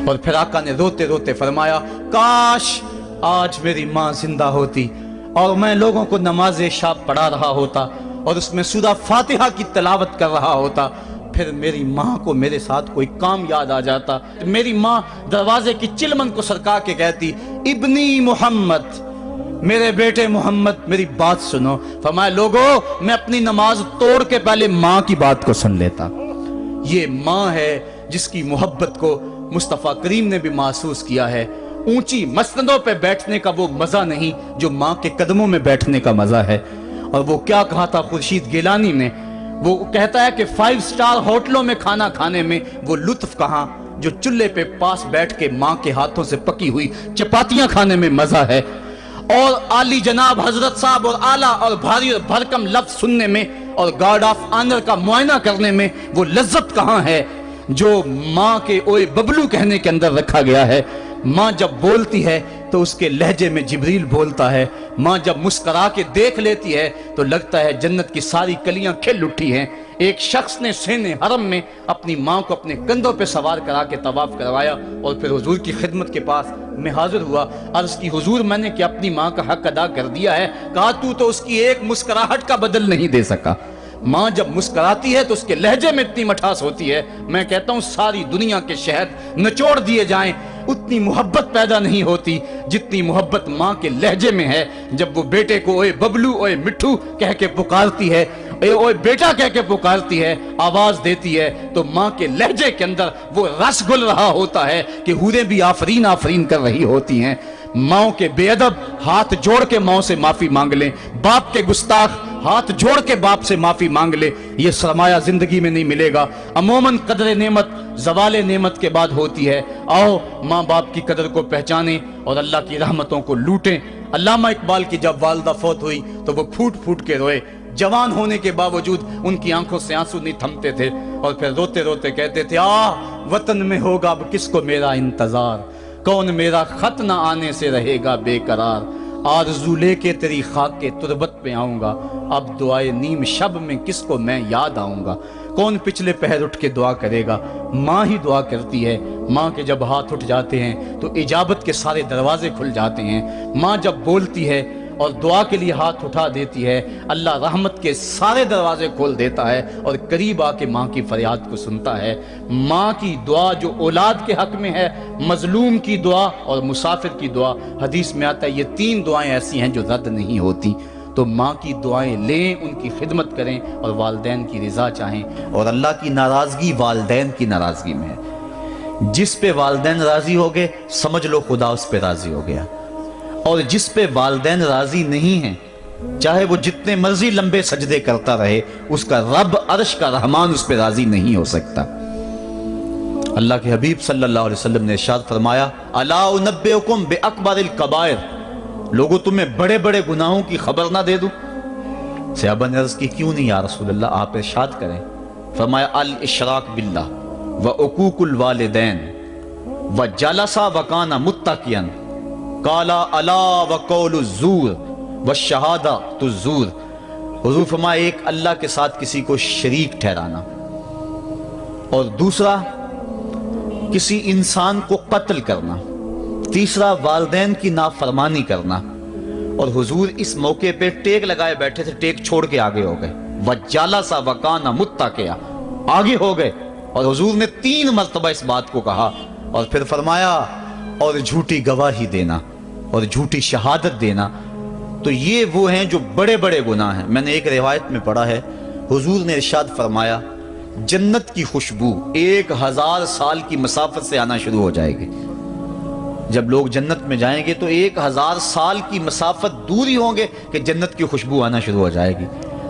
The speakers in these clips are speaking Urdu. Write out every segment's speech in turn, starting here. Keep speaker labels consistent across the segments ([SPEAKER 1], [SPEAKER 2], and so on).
[SPEAKER 1] اور پھر آقا نے روتے روتے فرمایا کاش آج میری ماں زندہ ہوتی اور میں لوگوں کو نماز شب پڑھا رہا ہوتا اور اس میں سورہ فاتحہ کی تلاوت کر رہا ہوتا، پھر میری ماں کو میرے ساتھ کوئی کام یاد آ جاتا، میری ماں دروازے کی چلمن کو سرکا کے کہتی ابنی محمد، میرے بیٹے محمد میری بات سنو۔ فرمایا لوگوں میں اپنی نماز توڑ کے پہلے ماں کی بات کو سن لیتا۔ یہ ماں ہے جس کی محبت کو مصطفیٰ کریم نے بھی محسوس کیا ہے۔ اونچی مسندوں پہ بیٹھنے کا وہ مزہ نہیں جو ماں کے قدموں میں بیٹھنے کا مزہ ہے۔ اور وہ کیا کہا تھا خورشید گیلانی نے، وہ کہتا ہے کہ 5 اسٹار ہوٹلوں میں کھانا کھانے میں وہ لطف کہاں جو چولہے پہ پاس بیٹھ کے ماں کے ہاتھوں سے پکی ہوئی چپاتیاں کھانے میں مزہ ہے، اور عالی جناب حضرت صاحب اور اعلیٰ اور بھاری اور بھرکم لفظ سننے میں اور گارڈ آف آنر کا معائنہ کرنے میں وہ لذت کہاں ہے جو ماں کے اوئے ببلو کہنے کے اندر رکھا گیا ہے۔ ماں جب بولتی ہے تو اس کے لہجے میں جبریل بولتا ہے، ماں جب مسکرا کے دیکھ لیتی ہے تو لگتا ہے جنت کی ساری کلیاں کھل اٹھی ہیں۔ ایک شخص نے سین حرم میں اپنی ماں کو اپنے کندھوں پہ سوار کرا کے طواف کروایا اور پھر حضور کی خدمت کے پاس میں حاضر ہوا، عرض کی حضور میں نے کہ اپنی ماں کا حق ادا کر دیا ہے، کہا تو اس کی ایک مسکراہٹ کا بدل نہیں دے سکا۔ ماں جب مسکراتی ہے تو اس کے لہجے میں اتنی مٹھاس ہوتی ہے، میں کہتا ہوں ساری دنیا کے شہد نچوڑ دیے جائیں اتنی محبت پیدا نہیں ہوتی جتنی محبت ماں کے لہجے میں ہے۔ جب وہ بیٹے کو اوئے ببلو اوئے مٹھو کہہ کے پکارتی ہے، اوئے بیٹا کہہ کے پکارتی ہے، آواز دیتی ہے، تو ماں کے لہجے کے اندر وہ رس گل رہا ہوتا ہے کہ حوریں بھی آفرین آفرین کر رہی ہوتی ہیں۔ ماں کے بے ادب ہاتھ جوڑ کے ماں سے معافی مانگ لیں، باپ کے گستاخ ہاتھ جوڑ کے باپ سے معافی مانگ لے، یہ سرمایہ زندگی میں نہیں ملے گا۔ عموماً قدر نعمت زوال نعمت کے بعد ہوتی ہے۔ آؤ ماں باپ کی قدر کو پہچانیں اور اللہ کی رحمتوں کو لوٹیں۔ علامہ اقبال کی جب والدہ فوت ہوئی تو وہ پھوٹ پھوٹ کے روئے، جوان ہونے کے باوجود ان کی آنکھوں سے آنسو نہیں تھمتے تھے، اور پھر روتے روتے کہتے تھے وطن میں ہوگا اب کس کو میرا انتظار، کون میرا خط نہ آنے سے رہے گا بے قرار، آرزو لے کے تیری خاک کے تربت پہ آؤں گا، اب دعائے نیم شب میں کس کو میں یاد آؤں گا، کون پچھلے پہر اٹھ کے دعا کرے گا، ماں ہی دعا کرتی ہے۔ ماں کے جب ہاتھ اٹھ جاتے ہیں تو اجابت کے سارے دروازے کھل جاتے ہیں۔ ماں جب بولتی ہے اور دعا کے لیے ہاتھ اٹھا دیتی ہے، اللہ رحمت کے سارے دروازے کھول دیتا ہے اور قریب آ کے ماں کی فریاد کو سنتا ہے۔ ماں کی دعا جو اولاد کے حق میں ہے، مظلوم کی دعا اور مسافر کی دعا، حدیث میں آتا ہے یہ 3 دعائیں ایسی ہیں جو رد نہیں ہوتی۔ تو ماں کی دعائیں لیں، ان کی خدمت کریں اور والدین کی رضا چاہیں، اور اللہ کی ناراضگی والدین کی ناراضگی میں ہے۔ جس پہ والدین راضی ہو گئے سمجھ لو خدا اس پہ راضی ہو گیا، اور جس پہ والدین راضی نہیں ہیں چاہے وہ جتنے مرضی لمبے سجدے کرتا رہے، اس کا رب عرش کا رحمان اس پہ راضی نہیں ہو سکتا۔ اللہ کے حبیب صلی اللہ علیہ وسلم نے ارشاد فرمایا الا انبئکم باکبر الکبائر، لوگوں تمہیں بڑے بڑے گناہوں کی خبر نہ دے دوں؟ صحابہ نے عرض کی کیوں نہیں یا رسول اللہ، آپ ارشاد کریں۔ فرمایا الاشراک باللہ وعقوق الوالدین وجلس وکان متکئا قال الا وقول الزور والشہادۃ الزور۔ حضور فرمایا ایک اللہ کے ساتھ کسی کو شریک ٹھہرانا، اور دوسرا کسی انسان کو قتل کرنا، تیسرا والدین کی نافرمانی کرنا۔ اور حضور اس موقع پہ ٹیک لگائے بیٹھے تھے، ٹیک چھوڑ کے آگے ہو گئے، وجلس وکان متکئا، آگے ہو گئے، اور حضور نے 3 مرتبہ اس بات کو کہا، اور پھر فرمایا اور جھوٹی گواہی دینا اور جھوٹی شہادت دینا۔ تو یہ وہ ہیں جو بڑے بڑے گناہ ہیں۔ میں نے ایک روایت میں پڑھا ہے حضور نے ارشاد فرمایا جنت کی خوشبو 1000 سال کی مسافت سے آنا شروع ہو جائے گی۔ جب لوگ جنت میں جائیں گے تو 1000 سال کی مسافت دور ہی ہوں گے کہ جنت کی خوشبو آنا شروع ہو جائے گی،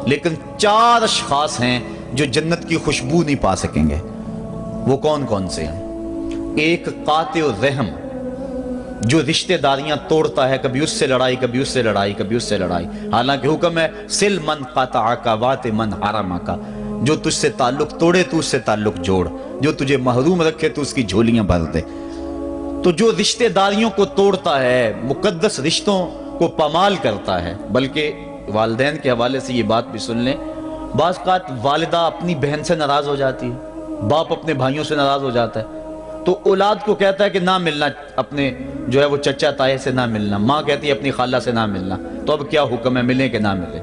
[SPEAKER 1] لیکن 4 اشخاص ہیں جو جنت کی خوشبو نہیں پا سکیں گے۔ وہ کون کون سے ہیں؟ ایک قاطع الرحم، جو رشتہ داریاں توڑتا ہے، کبھی اس سے لڑائی، کبھی اس سے لڑائی، کبھی اس سے لڑائی، حالانکہ حکم ہے سل من قطعک وات من حرمک، جو تجھ سے تعلق توڑے تو اس سے تعلق جوڑ، جو تجھے محروم رکھے تو اس کی جھولیاں بھر دے۔ تو جو رشتہ داریوں کو توڑتا ہے، مقدس رشتوں کو پامال کرتا ہے، بلکہ والدین کے حوالے سے یہ بات بھی سن لیں، بعض اوقات والدہ اپنی بہن سے ناراض ہو جاتی ہے، باپ اپنے بھائیوں سے ناراض ہو جاتا ہے، تو اولاد کو کہتا ہے کہ نہ ملنا اپنے جو ہے وہ چچا تائے سے نہ ملنا، ماں کہتی ہے اپنی خالہ سے نہ ملنا، تو اب کیا حکم ہے، ملے کہ نہ ملے؟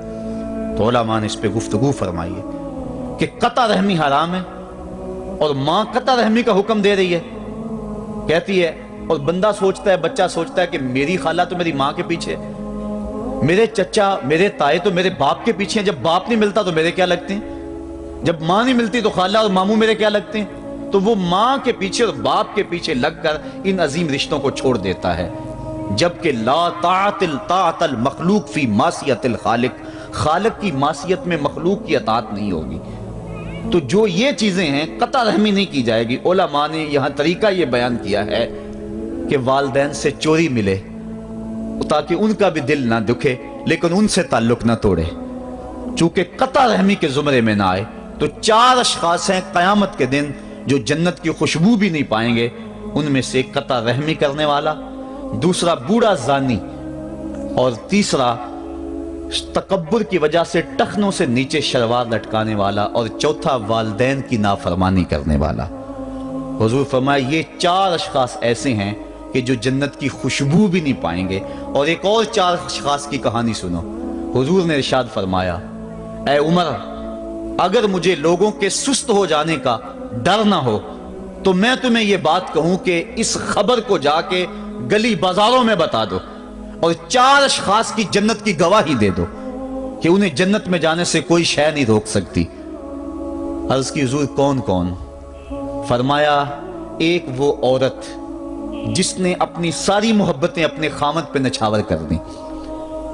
[SPEAKER 1] تو علماء نے اس پہ گفتگو فرمائی ہے کہ قطع رحمی حرام ہے، اور ماں قطع رحمی کا حکم دے رہی ہے، کہتی ہے، اور بندہ سوچتا ہے، بچہ سوچتا ہے کہ میری خالہ تو میری ماں کے پیچھے، میرے چچا میرے تائے تو میرے باپ کے پیچھے ہیں، جب باپ نہیں ملتا تو میرے کیا لگتے ہیں، جب ماں نہیں ملتی تو خالہ اور ماموں میرے کیا لگتے ہیں؟ تو وہ ماں کے پیچھے اور باپ کے پیچھے لگ کر ان عظیم رشتوں کو چھوڑ دیتا ہے، جبکہ لا طاعت المخلوق فی معصیت الخالق، خالق کی معصیت میں مخلوق کی اطاعت نہیں ہوگی۔ تو جو یہ چیزیں ہیں قطع رحمی نہیں کی جائے گی۔ علماء نے یہاں طریقہ یہ بیان کیا ہے کہ والدین سے چوری ملے تاکہ ان کا بھی دل نہ دکھے لیکن ان سے تعلق نہ توڑے، چونکہ قطع رحمی کے زمرے میں نہ آئے۔ تو 4 اشخاص ہیں قیامت کے دن جو جنت کی خوشبو بھی نہیں پائیں گے، ان میں سے قطع رحمی کرنے والا، دوسرا بوڑھا زانی، اور تیسرا تکبر کی وجہ سے ٹخنوں سے نیچے شلوار لٹکانے والا، اور چوتھا والدین کی نافرمانی کرنے والا۔ حضور فرمایا یہ 4 اشخاص ایسے ہیں کہ جو جنت کی خوشبو بھی نہیں پائیں گے۔ اور ایک اور 4 اشخاص کی کہانی سنو۔ حضور نے ارشاد فرمایا، اے عمر، اگر مجھے لوگوں کے سست ہو جانے کا ڈر نہ ہو تو میں تمہیں یہ بات کہوں کہ اس خبر کو جا کے گلی بازاروں میں بتا دو اور 4 اشخاص کی جنت کی گواہی دے دو کہ انہیں جنت میں جانے سے کوئی شے نہیں روک سکتی۔ عرض کی حضور کون کون؟ فرمایا ایک وہ عورت جس نے اپنی ساری محبتیں اپنے خامد پہ نچھاور کر دیں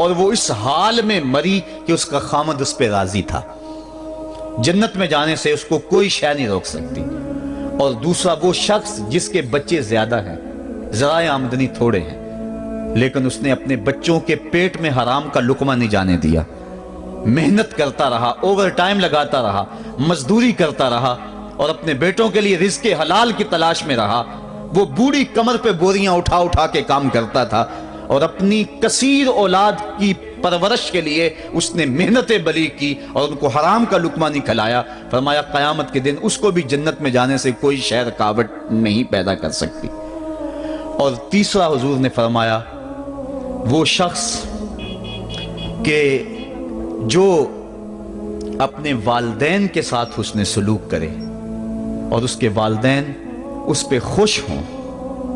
[SPEAKER 1] اور وہ اس حال میں مری کہ اس کا خامد اس پہ راضی تھا، جنت میں جانے سے اس کو کوئی شے نہیں روک سکتی۔ اور دوسرا وہ شخص جس کے بچے زیادہ ہیں، ذرائع آمدنی تھوڑے ہیں، لیکن اس نے اپنے بچوں کے پیٹ میں حرام کا لقمہ نہیں جانے دیا، محنت کرتا رہا، اوور ٹائم لگاتا رہا، مزدوری کرتا رہا اور اپنے بیٹوں کے لیے رزق حلال کی تلاش میں رہا۔ وہ بوڑھی کمر پہ بوریاں اٹھا اٹھا کے کام کرتا تھا اور اپنی کثیر اولاد کی پرورش کے لیے اس نے محنت بلی کی اور ان کو حرام کا لقمہ نہیں کھلایا۔ فرمایا قیامت کے دن اس کو بھی جنت میں جانے سے کوئی شے رکاوٹ نہیں پیدا کر سکتی۔ اور تیسرا حضور نے فرمایا وہ شخص کہ جو اپنے والدین کے ساتھ حسن سلوک کرے اور اس کے والدین اس پہ خوش ہوں،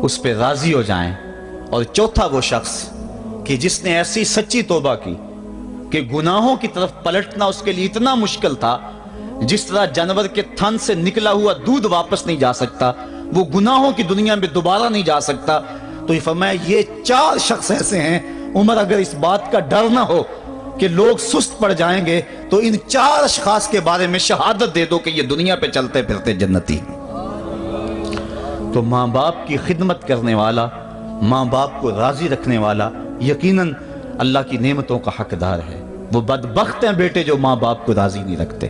[SPEAKER 1] اس پہ راضی ہو جائیں۔ اور چوتھا وہ شخص کہ جس نے ایسی سچی توبہ کی کہ گناہوں کی طرف پلٹنا اس کے لیے اتنا مشکل تھا، جس طرح جانور کے تھن سے نکلا ہوا دودھ واپس نہیں جا سکتا، وہ گناہوں کی دنیا میں دوبارہ نہیں جا سکتا۔ تو یہ فرمایا یہ 4 شخص ایسے ہیں عمر، اگر اس بات کا ڈر نہ ہو کہ لوگ سست پڑ جائیں گے تو ان 4 اشخاص کے بارے میں شہادت دے دو کہ یہ دنیا پہ چلتے پھرتے جنتی۔ تو ماں باپ کی خدمت کرنے والا، ماں باپ کو راضی رکھنے والا یقیناً اللہ کی نعمتوں کا حقدار ہے۔ وہ بدبخت ہیں بیٹے جو ماں باپ کو راضی نہیں رکھتے۔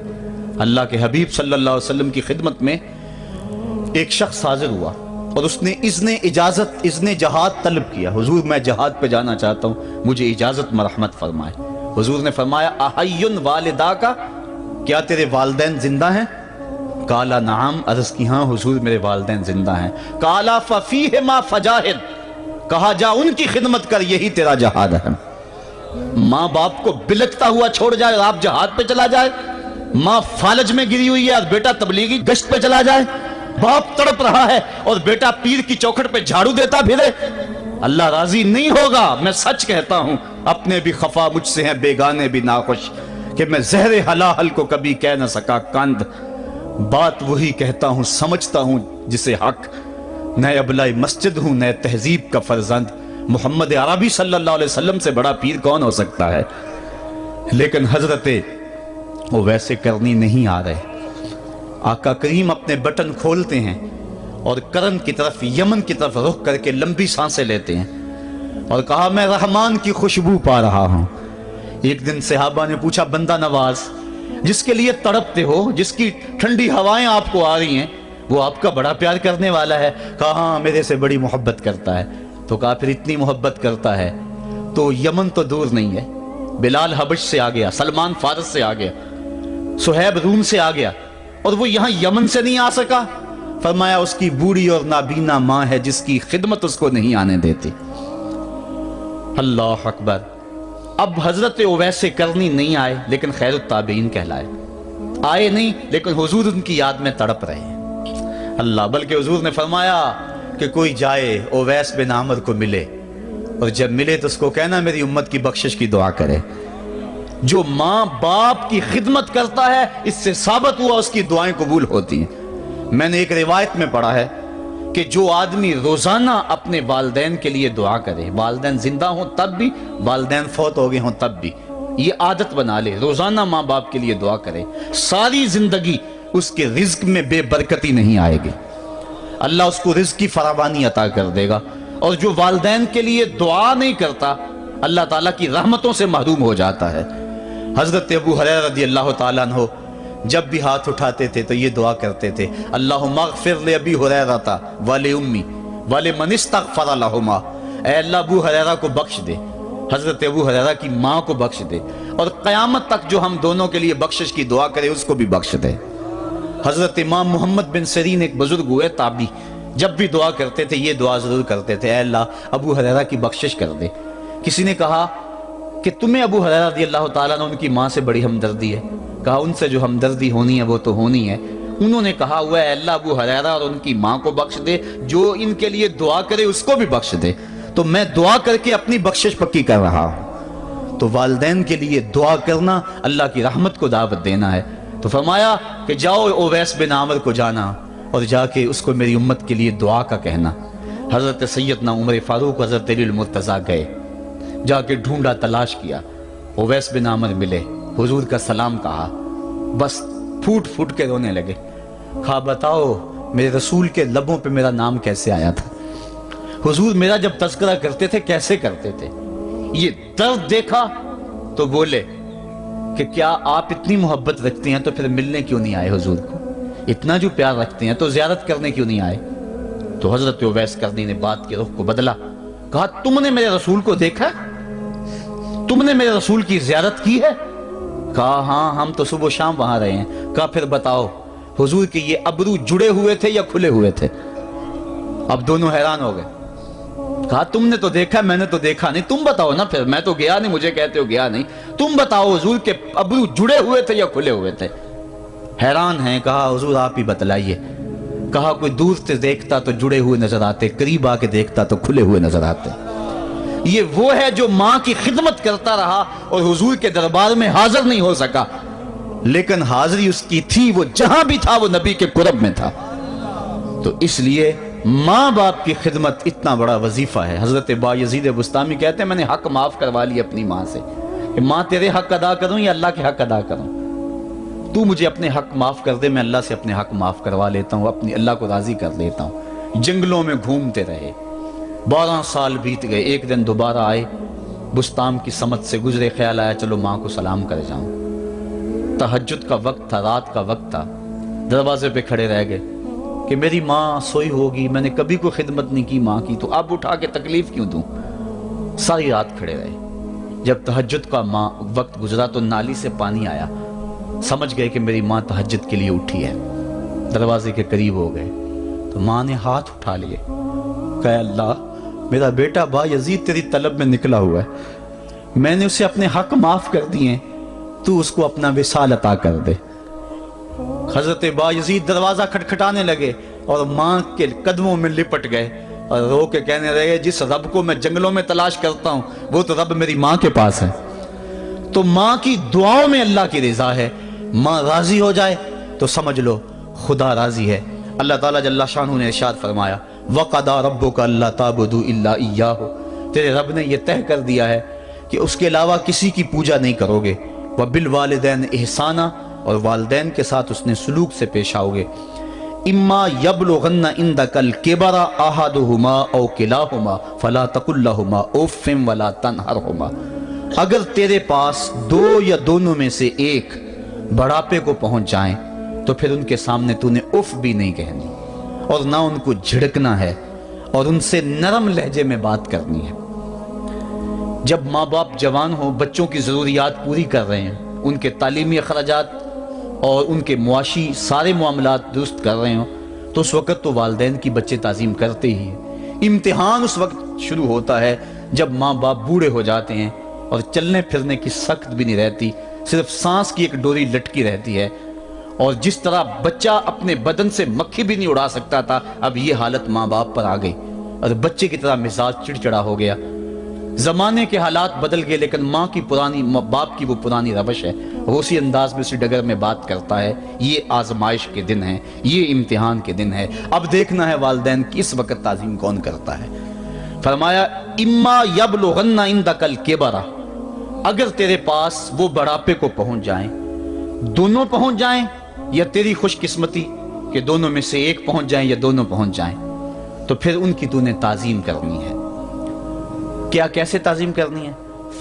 [SPEAKER 1] اللہ کے حبیب صلی اللہ علیہ وسلم کی خدمت میں ایک شخص حاضر ہوا اور اس نے اذن جہاد طلب کیا، حضور میں جہاد پہ جانا چاہتا ہوں، مجھے اجازت مرحمت فرمائے۔ حضور نے فرمایا احیٌ والدا کا، کیا تیرے والدین زندہ ہیں؟ قالا نعم، عرض کی ہاں حضور میرے والدین زندہ ہیں۔ قالا ففیہما فجاہد، کہا جا ان کی خدمت کر، یہی تیرا جہاد ہے۔ ماں باپ کو بلکتا ہوا چھوڑ جائے اور آپ جہاد پہ چلا جائے، ماں فالج میں گری ہوئی ہے اور بیٹا تبلیغی گشت پہ چلا جائے، باپ تڑپ رہا ہے اور بیٹا پیر کی چوکھٹ پہ جھاڑو دیتا پھرے، اللہ راضی نہیں ہوگا۔ میں سچ کہتا ہوں، اپنے بھی خفا مجھ سے ہیں، بیگانے بھی ناخوش، کہ میں زہر حلال کو کبھی کہہ نہ سکا کند، بات وہی کہتا ہوں سمجھتا ہوں جسے حق، نہ ابلۂ مسجد ہوں نہ تہذیب کا فرزند، محمد عربی صلی اللہ علیہ وسلم سے بڑا پیر کون ہو سکتا ہے؟ لیکن حضرت وہ ویسے کرنی نہیں آ رہے۔ آقا کریم اپنے بٹن کھولتے ہیں اور کرن کی طرف، یمن کی طرف رخ کر کے لمبی سانسیں لیتے ہیں اور کہا میں رحمان کی خوشبو پا رہا ہوں۔ ایک دن صحابہ نے پوچھا بندہ نواز جس کے لیے تڑپتے ہو، جس کی ٹھنڈی ہوائیں آپ کو آ رہی ہیں، وہ آپ کا بڑا پیار کرنے والا ہے؟ کہا ہاں میرے سے بڑی محبت کرتا ہے۔ تو کہا پھر اتنی محبت کرتا ہے تو یمن تو دور نہیں ہے، بلال حبش سے آ گیا، سلمان فارس سے آ گیا، سہیب روم سے آ گیا، اور وہ یہاں یمن سے نہیں آ سکا؟ فرمایا اس کی بوڑھی اور نابینا ماں ہے جس کی خدمت اس کو نہیں آنے دیتی۔ اللہ اکبر۔ اب حضرت اویس کرنی نہیں آئے لیکن خیر التابعین کہلائے، آئے نہیں لیکن حضور ان کی یاد میں تڑپ رہے ہیں۔ اللہ، بلکہ حضور نے فرمایا کہ کوئی جائے اویس بن عامر کو ملے، اور جب ملے تو اس کو کہنا میری امت کی بخشش کی دعا کرے۔ جو ماں باپ کی خدمت کرتا ہے اس سے ثابت ہوا اس کی دعائیں قبول ہوتی ہیں۔ میں نے ایک روایت میں پڑھا ہے کہ جو آدمی روزانہ اپنے والدین کے لیے دعا کرے، والدین زندہ ہوں تب بھی، والدین فوت ہو گئے ہوں تب بھی، یہ عادت بنا لے، روزانہ ماں باپ کے لیے دعا کرے، ساری زندگی اس کے رزق میں بے برکتی نہیں آئے گی، اللہ اس کو رزق کی فراوانی عطا کر دے گا۔ اور جو والدین کے لیے دعا نہیں کرتا اللہ تعالیٰ کی رحمتوں سے محروم ہو جاتا ہے۔ حضرت ابو ہریرہ رضی اللہ تعالیٰ عنہ جب بھی ہاتھ اٹھاتے تھے تو یہ دعا کرتے تھے، اللہم اغفر لأبی ہریرہ ولأمی ولمن استغفر لہما، اے اللہ ابو ہریرہ کو بخش دے، حضرت ابو ہریرہ کی ماں کو بخش دے، اور قیامت تک جو ہم دونوں کے لیے بخشش کی دعا کرے اس کو بھی بخش دے۔ حضرت امام محمد بن سیرین ایک بزرگ ہوئے تابعی، جب بھی دعا کرتے تھے یہ دعا ضرور کرتے تھے، اے اللہ ابو ہریرہ کی بخشش کر دے۔ کسی نے کہا کہ تمہیں ابو ہریرہ رضی اللہ تعالیٰ عنہ ان کی ماں سے بڑی ہمدردی ہے، کہا ان سے جو ہمدردی ہونی ہے وہ تو ہونی ہے۔ انہوں نے کہا ہوا ہے اللہ ابو ہریرہ اور ان کی ماں کو بخش دے، جو ان کے لیے دعا کرے اس کو بھی بخش دے۔ تو میں دعا کر کے اپنی بخشش پکی کر رہا ہوں۔ تو والدین کے لیے دعا کرنا اللہ کی رحمت کو دعوت دینا ہے۔ تو فرمایا کہ جاؤ اویس بن عامر کو جانا اور جا کے اس کو میری امت کے لیے دعا کا کہنا۔ حضرت سیدنا عمر فاروق حضرت علی المرتضیٰ گئے، جا کے ڈھونڈا، تلاش کیا، اویس بن عامر ملے، حضور کا سلام کہا، بس پھوٹ پھوٹ کے رونے لگے، کہا بتاؤ میرے رسول کے لبوں پہ میرا نام کیسے آیا تھا، حضور میرا جب تذکرہ کرتے تھے کیسے کرتے تھے۔ یہ درد دیکھا تو بولے کہ کیا آپ اتنی محبت رکھتے ہیں تو پھر ملنے کیوں نہیں آئے حضور کو، اتنا جو پیار رکھتے ہیں تو زیارت کرنے کیوں نہیں آئے۔ تو حضرت اویس کرنی نے بات کے رخ کو بدلا، کہا تم نے میرے رسول کو دیکھا، تم نے میرے رسول کی زیارت کی ہے؟ کہا ہاں ہم تو صبح و شام وہاں رہے ہیں۔ کہا پھر بتاؤ حضور کے یہ ابرو جڑے ہوئے تھے یا کھلے ہوئے تھے؟ اب دونوں حیران ہو گئے، کہا تم نے تو دیکھا میں نے تو دیکھا نہیں، تم بتاؤ نا، پھر میں تو گیا نہیں، مجھے کہتے ہو گیا نہیں، تم بتاؤ حضور کے ابرو جڑے ہوئے تھے یا کھلے ہوئے تھے؟ حیران ہیں، کہا حضور آپ ہی بتلائیے۔ کہا کوئی دور سے دیکھتا تو جڑے ہوئے نظر آتے، قریب آ کے دیکھتا تو کھلے ہوئے نظر آتے۔ یہ وہ ہے جو ماں کی خدمت کرتا رہا اور حضور کے دربار میں حاضر نہیں ہو سکا، لیکن حاضری اس کی تھی، وہ جہاں بھی تھا وہ نبی کے قرب میں تھا۔ تو اس لیے ماں باپ کی خدمت اتنا بڑا وظیفہ ہے۔ حضرت بایزید بستامی کہتے ہیں میں نے حق معاف کروا لی اپنی ماں سے، کہ ماں تیرے حق ادا کروں یا اللہ کے حق ادا کروں، تو مجھے اپنے حق معاف کر دے، میں اللہ سے اپنے حق معاف کروا لیتا ہوں، اپنی اللہ کو راضی کر لیتا ہوں۔ جنگلوں میں گھومتے رہے، 12 سال بیت گئے، ایک دن دوبارہ آئے، بستام کی سمت سے گزرے، خیال آیا چلو ماں کو سلام کر جاؤں۔ تہجد کا وقت تھا، رات کا وقت تھا، دروازے پہ کھڑے رہ گئے کہ میری ماں سوئی ہوگی، میں نے کبھی کوئی خدمت نہیں کی ماں کی، تو اب اٹھا کے تکلیف کیوں دوں۔ ساری رات کھڑے رہے، جب تہجد کا وقت گزرا تو نالی سے پانی آیا، سمجھ گئے کہ میری ماں تہجد کے لیے اٹھی ہے، دروازے کے قریب ہو گئے تو ماں نے ہاتھ اٹھا لیے، کہا اللہ میرا بیٹا بایزید تیری طلب میں نکلا ہوا ہے، میں نے اسے اپنے حق معاف کر دیے ہیں، تو اس کو اپنا وصال عطا کر دے۔ حضرت بایزید دروازہ کھٹکھٹانے لگے اور ماں کے قدموں میں لپٹ گئے اور رو کے کہنے لگے جس رب کو میں جنگلوں میں تلاش کرتا ہوں وہ تو رب میری ماں کے پاس ہے۔ تو ماں کی دعاؤں میں اللہ کی رضا ہے، ماں راضی ہو جائے تو سمجھ لو خدا راضی ہے۔ اللہ تعالیٰ جل شانہ نے ارشاد فرمایا وَقَضَىٰ رَبُّكَ أَلَّا تَعْبُدُوا إِلَّا إِيَّاهُ، تیرے رب نے یہ طے کر دیا ہے کہ اس کے علاوہ کسی کی پوجا نہیں کرو گے، وَبِالْوَالِدَيْنِ إِحْسَانًا، اور والدین کے ساتھ اس نے سلوک سے پیش آؤ گے، اِمَّا يَبْلُغَنَّ عِندَكَ الْكِبَرَ أَحَدُهُمَا أَوْ كِلَاهُمَا فَلَا تَقُل لَّهُمَا أُفٍّ وَلَا تَنْهَرْهُمَا، اگر تیرے پاس دو یا دونوں میں سے ایک بڑھاپے کو پہنچ جائیں تو پھر ان کے سامنے تو نے اف بھی نہیں کہنی اور نہ ان کو جھڑکنا ہے اور ان سے نرم لہجے میں بات کرنی ہے۔ جب ماں باپ جوان ہوں، بچوں کی ضروریات پوری کر رہے ہیں، ان کے تعلیمی اخراجات اور ان کے معاشی سارے معاملات درست کر رہے ہوں، تو اس وقت تو والدین کی بچے تعظیم کرتے ہی ہیں۔ امتحان اس وقت شروع ہوتا ہے جب ماں باپ بوڑھے ہو جاتے ہیں اور چلنے پھرنے کی سخت بھی نہیں رہتی، صرف سانس کی ایک ڈوری لٹکی رہتی ہے، اور جس طرح بچہ اپنے بدن سے مکھی بھی نہیں اڑا سکتا تھا، اب یہ حالت ماں باپ پر آ گئی اور بچے کی طرح مزاج چڑچڑا ہو گیا۔ زمانے کے حالات بدل گئے، لیکن ماں کی پرانی، باپ کی وہ پرانی روش ہے، وہ اسی انداز میں اسی ڈگر میں بات کرتا ہے۔ یہ آزمائش کے دن ہیں، یہ امتحان کے دن ہے، اب دیکھنا ہے والدین کی اس وقت تعظیم کون کرتا ہے۔ فرمایا اما یبلغن عندک الکبر، اگر تیرے پاس وہ بڑھاپے کو پہنچ جائیں، دونوں پہنچ جائیں، یا تیری خوش قسمتی کہ دونوں میں سے ایک پہنچ جائیں یا دونوں پہنچ جائیں، تو پھر ان کی تو نے تعظیم کرنی ہے۔ کیا کیسے تعظیم کرنی ہے؟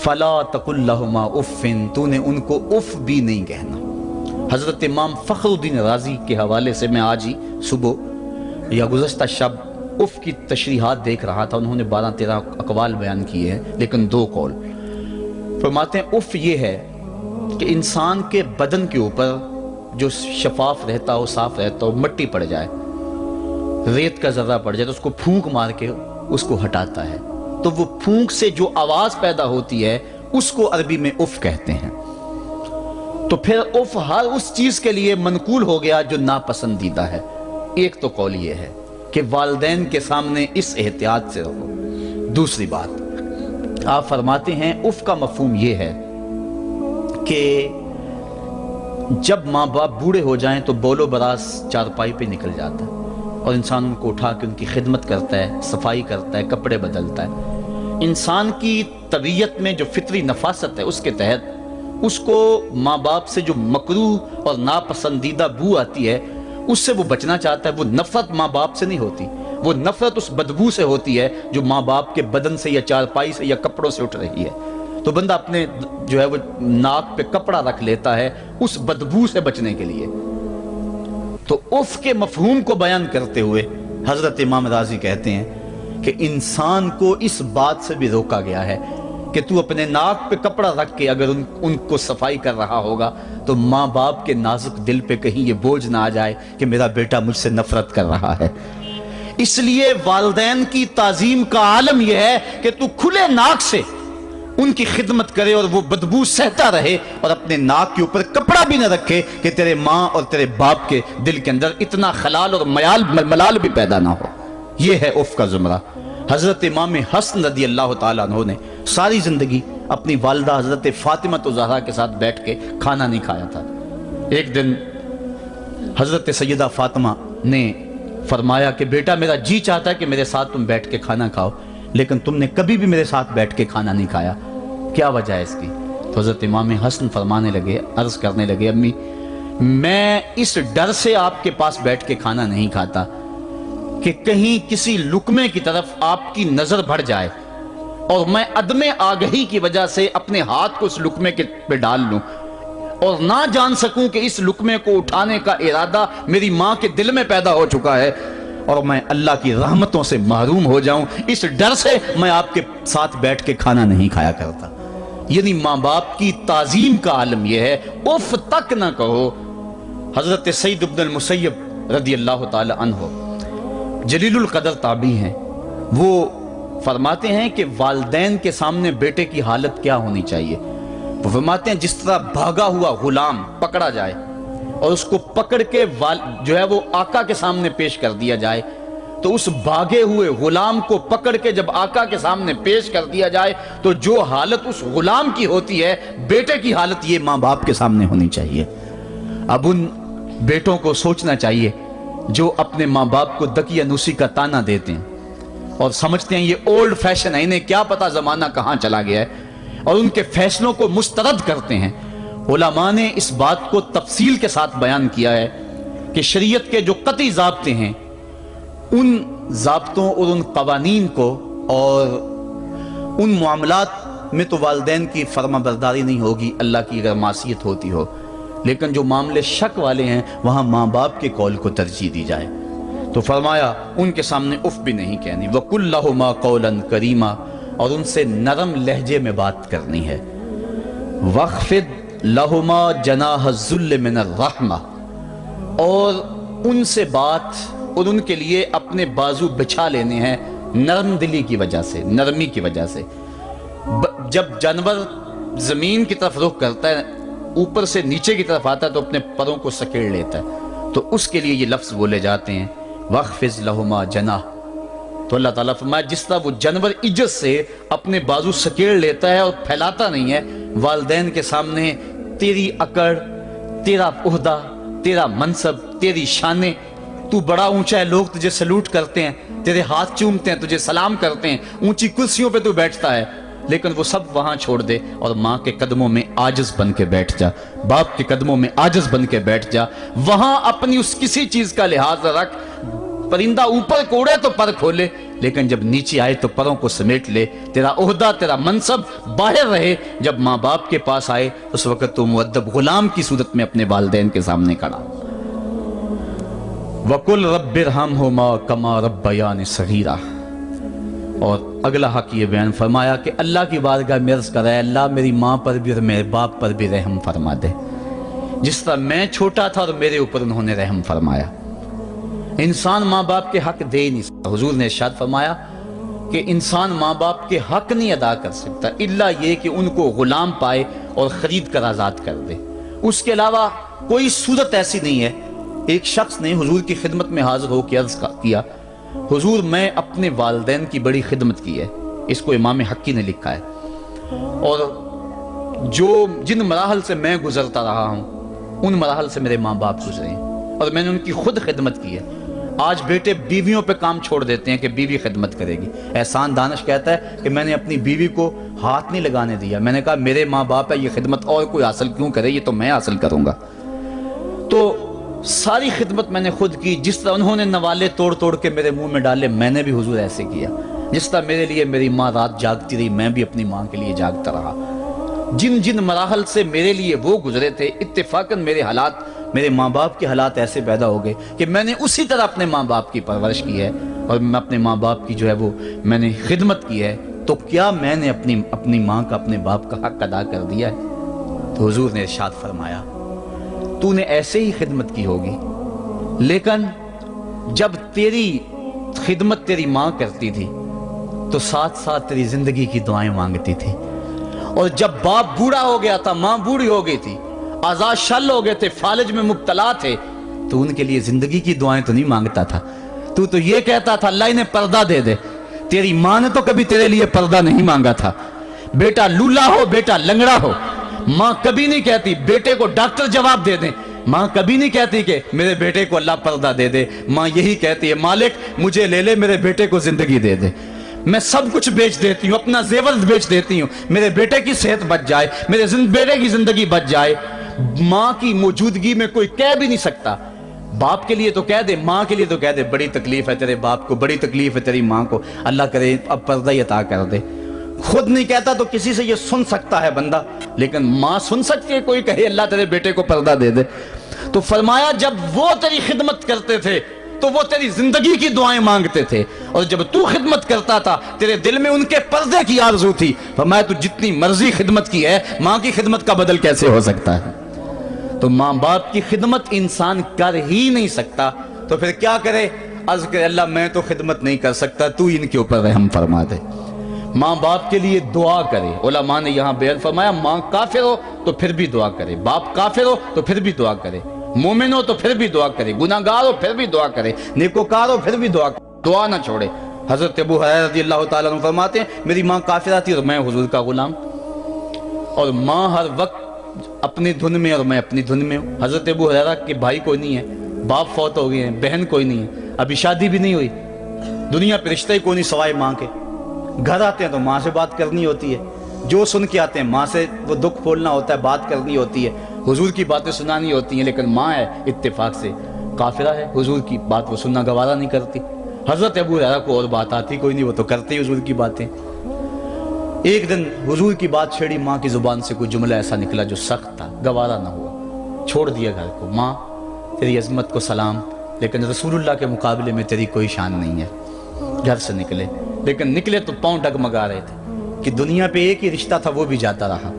[SPEAKER 1] فلا تقل لہما اف، تو نے ان کو اف بھی نہیں کہنا۔ حضرت امام فخر الدین رازی کے حوالے سے میں آج ہی صبح یا گزشتہ شب اف کی تشریحات دیکھ رہا تھا، انہوں نے 12-13 اقوال بیان کیے ہیں، لیکن 2 قول فرماتے ہیں۔ اف یہ ہے کہ انسان کے بدن کے اوپر جو شفاف رہتا ہو، صاف رہتا ہو، مٹی پڑ جائے، ریت کا ذرہ پڑ جائے تو اس کو پھونک مار کے اس کو ہٹاتا ہے، تو وہ پھونک سے جو آواز پیدا ہوتی ہے اس کو عربی میں اف کہتے ہیں۔ تو پھر اف ہر اس چیز کے لیے منقول ہو گیا جو ناپسندیدہ ہے۔ ایک تو قول یہ ہے کہ والدین کے سامنے اس احتیاط سے رہو۔ دوسری بات آپ فرماتے ہیں اف کا مفہوم یہ ہے کہ جب ماں باپ بوڑھے ہو جائیں تو بول و براز چارپائی پہ نکل جاتا ہے اور انسان ان کو اٹھا کے ان کی خدمت کرتا ہے، صفائی کرتا ہے، کپڑے بدلتا ہے۔ انسان کی طبیعت میں جو فطری نفاست ہے اس کے تحت اس کو ماں باپ سے جو مکروہ اور ناپسندیدہ بو آتی ہے اس سے وہ بچنا چاہتا ہے۔ وہ نفرت ماں باپ سے نہیں ہوتی، وہ نفرت اس بدبو سے ہوتی ہے جو ماں باپ کے بدن سے یا چارپائی سے یا کپڑوں سے اٹھ رہی ہے۔ تو بندہ اپنے جو ہے وہ ناک پہ کپڑا رکھ لیتا ہے اس بدبو سے بچنے کے لیے۔ تو اف کے مفہوم کو بیان کرتے ہوئے حضرت امام رازی کہتے ہیں کہ انسان کو اس بات سے بھی روکا گیا ہے کہ تو اپنے ناک پہ کپڑا رکھ کے اگر ان کو صفائی کر رہا ہوگا تو ماں باپ کے نازک دل پہ کہیں یہ بوجھ نہ آ جائے کہ میرا بیٹا مجھ سے نفرت کر رہا ہے۔ اس لیے والدین کی تعظیم کا عالم یہ ہے کہ تو کھلے ناک سے ان کی خدمت کرے اور وہ بدبو سہتا رہے اور اپنے ناک کے اوپر کپڑا بھی نہ رکھے کہ تیرے ماں اور تیرے باپ کے دل کے اندر اتنا خلال اور ملال بھی پیدا نہ ہو۔ یہ ہے اف کا زمرہ۔ حضرت امام حسن رضی اللہ تعالیٰ عنہ نے ساری زندگی اپنی والدہ حضرت فاطمہ زہرا کے ساتھ بیٹھ کے کھانا نہیں کھایا تھا۔ ایک دن حضرت سیدہ فاطمہ نے فرمایا کہ بیٹا میرا جی چاہتا ہے کہ میرے ساتھ تم بیٹھ کے کھانا کھاؤ، لیکن تم نے کبھی بھی میرے ساتھ بیٹھ کے کھانا نہیں کھایا، کیا وجہ ہے اس کی؟ تو حضرت امام حسن فرمانے لگے، عرض کرنے لگے امی میں اس ڈر سے آپ کے پاس بیٹھ کے کھانا نہیں کھاتا کہ کہیں کسی لقمے کی طرف آپ کی نظر بڑھ جائے اور میں عدم آگہی کی وجہ سے اپنے ہاتھ کو اس لقمے پہ ڈال لوں اور نہ جان سکوں کہ اس لقمے کو اٹھانے کا ارادہ میری ماں کے دل میں پیدا ہو چکا ہے اور میں اللہ کی رحمتوں سے محروم ہو جاؤں، اس ڈر سے میں آپ کے ساتھ بیٹھ کے کھانا نہیں کھایا کرتا۔ یعنی ماں باپ کی تعظیم کا عالم یہ ہے، اف تک نہ کہو۔ حضرت سعید بن المسیب رضی اللہ تعالی عنہ جلیل القدر تابعی ہیں، وہ فرماتے ہیں کہ والدین کے سامنے بیٹے کی حالت کیا ہونی چاہیے۔ وہ فرماتے ہیں جس طرح بھاگا ہوا غلام پکڑا جائے اور اس کو پکڑ کے جو ہے وہ آقا کے سامنے پیش کر دیا جائے، تو اس بھاگے ہوئے غلام کو پکڑ کے جب آقا کے سامنے پیش کر دیا جائے تو جو حالت اس غلام کی ہوتی ہے، بیٹے کی حالت یہ ماں باپ کے سامنے ہونی چاہیے۔ اب ان بیٹوں کو سوچنا چاہیے جو اپنے ماں باپ کو دقیانوسی کا تانا دیتے ہیں اور سمجھتے ہیں یہ اولڈ فیشن ہے، انہیں کیا پتا زمانہ کہاں چلا گیا ہے، اور ان کے فیصلوں کو مسترد کرتے ہیں۔ علماء نے اس بات کو تفصیل کے ساتھ بیان کیا ہے کہ شریعت کے جو قطعی ضابطے ہیں ان ضابطوں اور ان قوانین کو اور ان معاملات میں تو والدین کی فرما برداری نہیں ہوگی اللہ کی اگر معصیت ہوتی ہو، لیکن جو معاملے شک والے ہیں وہاں ماں باپ کے قول کو ترجیح دی جائے۔ تو فرمایا ان کے سامنے اف بھی نہیں کہنی، وَقُلْ لَهُمَا قَوْلًا كَرِيمًا، اور ان سے نرم لہجے میں بات کرنی ہے۔ وَاخْفِضْ لَهُمَا جَنَاحَ الذُّلِّ مِنَ الرَّحْمَةِ، اور ان سے بات اور ان کے لیے اپنے بازو بچھا لینے ہیں نرم دلی کی وجہ سے، نرمی کی وجہ سے۔ جب جانور زمین کی طرف رخ کرتا ہے، اوپر سے نیچے کی طرف آتا ہے تو اپنے پروں کو سکیڑ لیتا ہے، تو اس کے لیے یہ لفظ بولے جاتے ہیں وَخْفِضْ لَهُمَا جَنَاحَ۔ تو اللہ تعالیٰ فرمایا جس طرح وہ جانور عزت سے اپنے بازو سکیڑ لیتا ہے اور پھیلاتا نہیں ہے، والدین کے سامنے تیری اکڑ، تیرا عہدہ، تیرا منصب، تیری شانیں، تو بڑا اونچا ہے، لوگ تجھے سلوٹ کرتے ہیں، تیرے ہاتھ چومتے ہیں، تجھے سلام کرتے ہیں، اونچی کرسیوں پہ تو بیٹھتا ہے، لیکن وہ سب وہاں چھوڑ دے اور ماں کے قدموں میں عاجز بن کے بیٹھ جا، باپ کے قدموں میں عاجز بن کے بیٹھ جا، وہاں اپنی اس کسی چیز کا لحاظ رکھ، پرندہ اوپر کو اڑے تو پر کھولے، لیکن جب نیچے آئے تو پروں کو سمیٹ لے، تیرا عہدہ، تیرا منصب باہر رہے، جب ماں باپ کے پاس آئے اس وقت تو مؤدب غلام کی صورت میں اپنے والدین کے سامنے کھڑا۔ وَقُلْ رَبِّ ارْحَمْهُمَا كَمَا رَبَّيَانِ صَغِيرًا۔ اور اگلا حق یہ بیان فرمایا کہ اللہ کی بارگاہ میں عرض کر رہا ہے اللہ میری ماں پر بھی اور میرے باپ پر بھی رحم فرما دے، جس طرح میں چھوٹا تھا اور میرے اوپر انہوں نے رحم فرمایا۔ انسان ماں باپ کے حق دے نہیں سکتا، حضور نے ارشاد فرمایا کہ انسان ماں باپ کے حق نہیں ادا کر سکتا الا یہ کہ ان کو غلام پائے اور خرید کر آزاد کر دے، اس کے علاوہ کوئی صورت ایسی نہیں ہے۔ ایک شخص نے حضور کی خدمت میں حاضر ہو کے عرض کیا حضور میں اپنے والدین کی بڑی خدمت کی ہے، اس کو امام حقی نے لکھا ہے، اور جن مراحل سے میں گزرتا رہا ہوں ان مراحل سے میرے ماں باپ گزرے ہیں اور میں نے ان کی خود خدمت کی ہے۔ آج بیٹے بیویوں پہ کام چھوڑ دیتے ہیں کہ بیوی خدمت کرے گی۔ احسان دانش کہتا ہے کہ میں نے اپنی بیوی کو ہاتھ نہیں لگانے دیا، میں نے کہا میرے ماں باپ ہے، یہ خدمت اور کوئی حاصل کیوں کرے، یہ تو میں حاصل کروں گا۔ تو ساری خدمت میں نے خود کی، جس طرح انہوں نے نوالے توڑ توڑ کے میرے منہ میں ڈالے میں نے بھی حضور ایسے کیا، جس طرح میرے لیے میری ماں رات جاگتی رہی میں بھی اپنی ماں کے لیے جاگتا رہا۔ جن مراحل سے میرے لیے وہ گزرے تھے اتفاقاً میرے حالات، میرے ماں باپ کے حالات ایسے پیدا ہو گئے کہ میں نے اسی طرح اپنے ماں باپ کی پرورش کی ہے اور میں اپنے ماں باپ کی جو ہے وہ میں نے خدمت کی ہے، تو کیا میں نے اپنی ماں کا، اپنے باپ کا حق ادا کر دیا ہے؟ تو حضور نے ارشاد فرمایا تو نے ایسے ہی خدمت کی ہوگی، لیکن جب تیری خدمت تیری ماں کرتی تھی تو ساتھ ساتھ تیری زندگی کی دعائیں مانگتی تھی، اور جب باپ بوڑھا ہو گیا تھا، ماں بوڑھی ہو گئی تھی، آزاد شل ہو گئے تھے، فالج میں مبتلا تھے، تو ان کے لیے زندگی کی دعائیں تو نہیں مانگتا تھا، تو یہ کہتا تھا اللہ انہیں پردہ دے دے۔ تیری ماں نے تو کبھی تیرے لیے پردہ نہیں مانگا تھا، بیٹا لولا ہو، بیٹا لنگڑا ہو، ماں کبھی نہیں کہتی بیٹے کو ڈاکٹر جواب دے دیں، ماں کبھی نہیں کہتی کہ میرے بیٹے کو اللہ پردہ دے دے، ماں یہی کہتی ہے مالک مجھے لے لے، میرے بیٹے کو زندگی دے دے، میں سب کچھ بیچ دیتی ہوں، اپنا زیور بیچ دیتی ہوں، میرے بیٹے کی صحت بچ جائے، میرے بیٹے کی زندگی بچ جائے۔ ماں کی موجودگی میں کوئی کہہ بھی نہیں سکتا، باپ کے لیے تو کہہ دے، ماں کے لیے تو کہہ دے بڑی تکلیف ہے تیرے باپ کو، بڑی تکلیف ہے تیری ماں کو، اللہ کرے اب پردہ ہی عطا کر دے۔ خود نہیں کہتا تو کسی سے یہ سن سکتا ہے بندہ، لیکن ماں سن سکتی ہے کوئی کہے اللہ تیرے بیٹے کو پردہ دے دے؟ تو فرمایا جب وہ تیری خدمت کرتے تھے تو وہ تیری زندگی کی دعائیں مانگتے تھے، اور جب تو خدمت کرتا تھا تیرے دل میں ان کے پردے کی آرزو تھی۔ فرمایا تو جتنی مرضی خدمت کی ہے، ماں کی خدمت کا بدل کیسے ہو سکتا ہے؟ تو ماں باپ کی خدمت انسان کر ہی نہیں سکتا، تو پھر کیا کرے؟ عرض کرے اللہ میں تو خدمت نہیں کر سکتا، تو ان کے اوپر رحم فرما دے۔ ماں باپ کے لیے دعا کرے، علماء نے یہاں بیان فرمایا ماں کافر ہو تو پھر بھی دعا کرے، باپ کافر ہو تو پھر بھی دعا کرے، مومن ہو تو پھر بھی دعا کرے، گناہگار ہو پھر بھی دعا کرے، نیکوکار ہو پھر بھی دعا کرے، دعا نہ چھوڑے۔ حضرت ابو ہریرہ رضی اللہ تعالیٰ عنہ فرماتے ہیں میری ماں کافرہ تھی اور میں حضور کا غلام، اور ماں ہر وقت اپنی دھن میں اور میں اپنی دھن میں ہوں۔ حضرت ابو ہریرہ کے بھائی کوئی نہیں ہے، باپ فوت ہو گئے ہیں، بہن کوئی نہیں ہے، ابھی شادی بھی نہیں ہوئی، دنیا پہ رشتہ ہی کوئی نہیں سوائے ماں کے، گھر آتے ہیں تو ماں سے بات کرنی ہوتی ہے، جو سن کے آتے ہیں ماں سے وہ دکھ کھولنا ہوتا ہے، بات کرنی ہوتی ہے، حضور کی باتیں سنانی ہوتی ہیں، لیکن ماں ہے اتفاق سے کافرہ ہے، حضور کی بات وہ سننا گوارا نہیں کرتی۔ حضرت ابو ہریرہ کو اور بات آتی کوئی نہیں، وہ تو کرتے ہی حضور کی باتیں۔ ایک دن حضور کی بات چھیڑی، ماں کی زبان سے کوئی جملہ ایسا نکلا جو سخت تھا، گوارا نہ ہوا، چھوڑ دیا گھر کو۔ ماں تیری عظمت کو سلام، لیکن رسول اللہ کے مقابلے میں تیری کوئی شان نہیں ہے۔ گھر سے نکلے، لیکن نکلے تو پاؤں ڈگمگا رہے تھے کہ دنیا پہ ایک ہی رشتہ تھا وہ بھی جاتا رہا۔